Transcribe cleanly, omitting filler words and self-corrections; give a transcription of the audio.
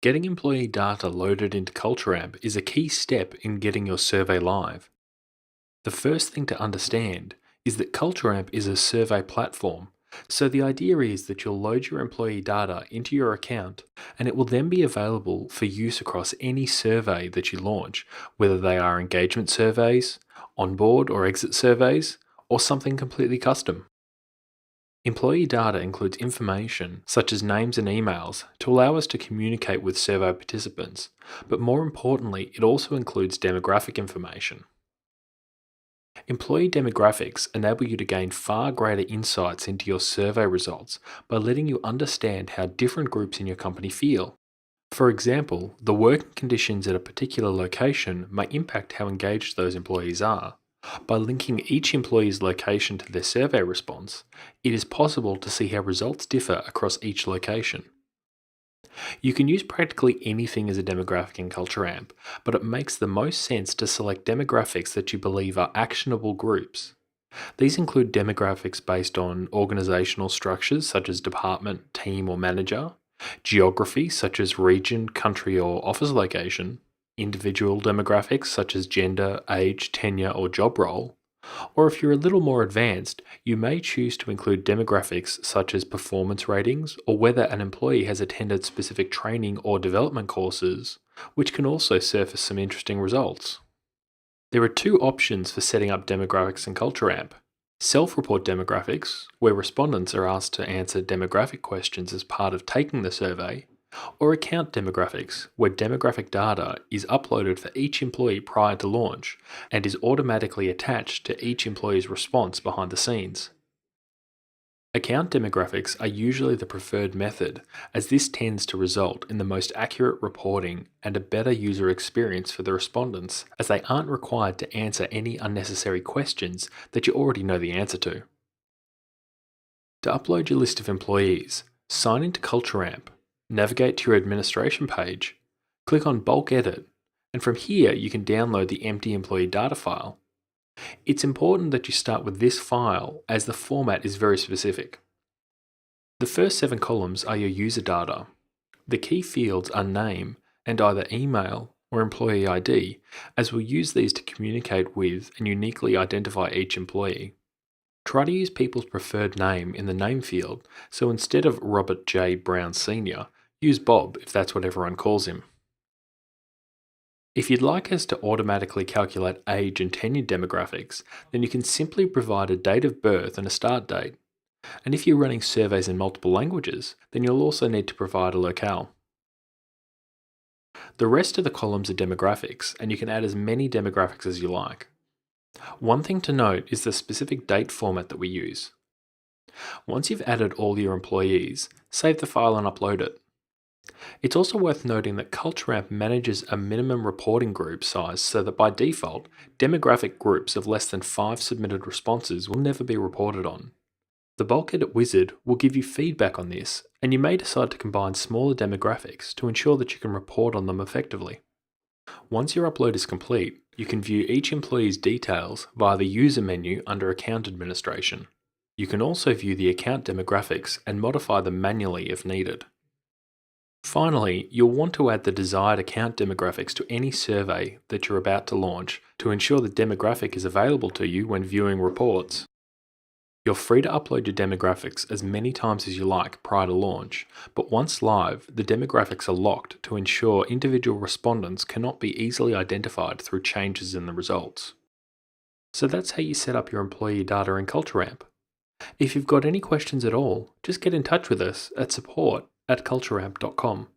Getting employee data loaded into CultureAmp is a key step in getting your survey live. The first thing to understand is that CultureAmp is a survey platform, so the idea is that you'll load your employee data into your account and it will then be available for use across any survey that you launch, whether they are engagement surveys, onboard or exit surveys, or something completely custom. Employee data includes information such as names and emails to allow us to communicate with survey participants, but more importantly, it also includes demographic information. Employee demographics enable you to gain far greater insights into your survey results by letting you understand how different groups in your company feel. For example, the working conditions at a particular location may impact how engaged those employees are. By linking each employee's location to their survey response, it is possible to see how results differ across each location. You can use practically anything as a demographic in CultureAmp, but it makes the most sense to select demographics that you believe are actionable groups. These include demographics based on organizational structures such as department, team, or manager, geography such as region, country, or office location, individual demographics such as gender, age, tenure, or job role, or if you're a little more advanced, you may choose to include demographics such as performance ratings or whether an employee has attended specific training or development courses, which can also surface some interesting results. There are two options for setting up demographics in CultureAmp. Self-report demographics, where respondents are asked to answer demographic questions as part of taking the survey, or account demographics, where demographic data is uploaded for each employee prior to launch and is automatically attached to each employee's response behind the scenes. Account demographics are usually the preferred method, as this tends to result in the most accurate reporting and a better user experience for the respondents, as they aren't required to answer any unnecessary questions that you already know the answer to. To upload your list of employees, sign into CultureAmp, navigate to your administration page, click on Bulk Edit, and from here you can download the empty employee data file. It's important that you start with this file as the format is very specific. The first 7 columns are your user data. The key fields are name and either email or employee ID, as we'll use these to communicate with and uniquely identify each employee. Try to use people's preferred name in the name field, so instead of Robert J. Brown Sr., use Bob if that's what everyone calls him. If you'd like us to automatically calculate age and tenure demographics, then you can simply provide a date of birth and a start date. And if you're running surveys in multiple languages, then you'll also need to provide a locale. The rest of the columns are demographics, and you can add as many demographics as you like. One thing to note is the specific date format that we use. Once you've added all your employees, save the file and upload it. It's also worth noting that CultureAmp manages a minimum reporting group size so that by default, demographic groups of less than 5 submitted responses will never be reported on. The Bulk Edit wizard will give you feedback on this, and you may decide to combine smaller demographics to ensure that you can report on them effectively. Once your upload is complete, you can view each employee's details via the user menu under Account Administration. You can also view the account demographics and modify them manually if needed. Finally, you'll want to add the desired account demographics to any survey that you're about to launch to ensure the demographic is available to you when viewing reports. You're free to upload your demographics as many times as you like prior to launch, but once live, the demographics are locked to ensure individual respondents cannot be easily identified through changes in the results. So that's how you set up your employee data in CultureAmp. If you've got any questions at all, just get in touch with us at support@cultureamp.com.